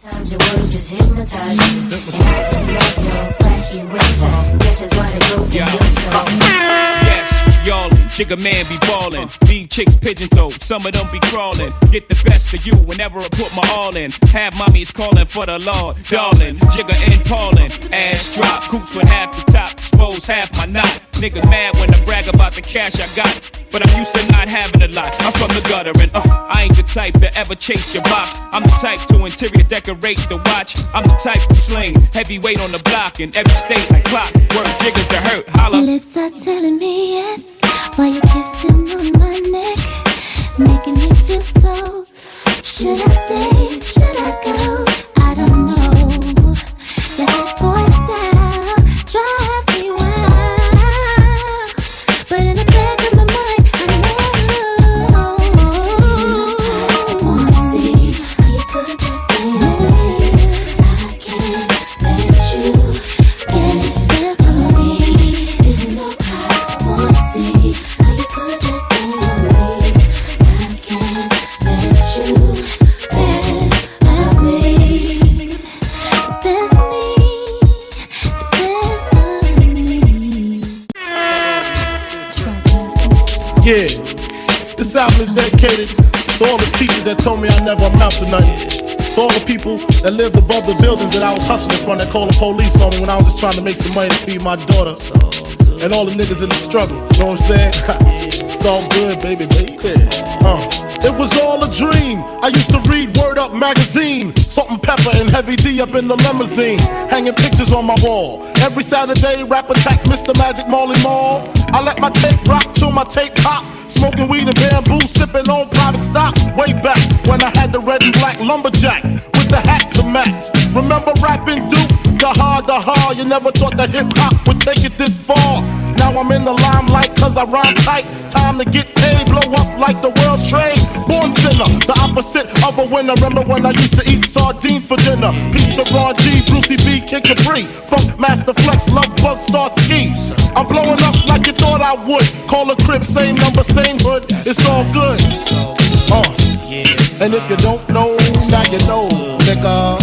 Sometimes your words just hypnotize me, and I just love your flashy ways. I guess that's why they broke your soul. Yes, y'allin', Jigga man be ballin'. Leave chicks pigeon-toed, some of them be crawlin'. Get the best of you whenever I put my all in. Have mommies callin' for the law, darling. Jigga and Paulin', ass drop, coops with half the top, expose half my knot. Nigga mad when I brag about the cash I got, but I'm used to not having a lot. I'm from the gutter and I ain't the type to ever chase your box. I'm the type to interior decorate the watch. I'm the type to sling heavyweight on the block in every state like clock. Work jiggers to hurt, holla. Your lips are telling me yes, while you're kissing on my neck, making me feel so. Should I stay? Should I go? I don't know. That boy style drives me wild, but in the back of my mind, I know. Wanna see how you put that thing on me? I can't let you get this on me, even though I wanna see how you put that thing on me. I can't let you mess with me. The best of me, the best of me. Yeah, this album is dedicated to all the teachers that told me I never amount to nothing. To all the people that lived above the buildings that I was hustling from that called the police on me when I was just trying to make some money to feed my daughter. And all the niggas in the struggle, you know what I'm saying? It's all good, baby. It was all a dream. I used to read Word Up magazine, Salt and Pepper and Heavy D up in the limousine, hanging pictures on my wall. Every Saturday, Rap Attack, Mr. Magic, Marley Marl. I let my tape rock till my tape pop. Smoking weed and bamboo, sipping on private stock. Way back when I had the red and black lumberjack with the hat to match. Remember rapping Duke? The hard, you never thought that hip-hop would take it this far. Now I'm in the limelight cause I rhyme tight. Time to get paid, blow up like the world trade. Born sinner, the opposite of a winner. Remember when I used to eat sardines for dinner? Peace to Ron G, Brucey B, Kid Capri, Funk Master Flex, Love Bug, Star Ski. I'm blowing up like you thought I would. Call a crib, same number, same hood. It's all good. And if you don't know, now you know, nigga.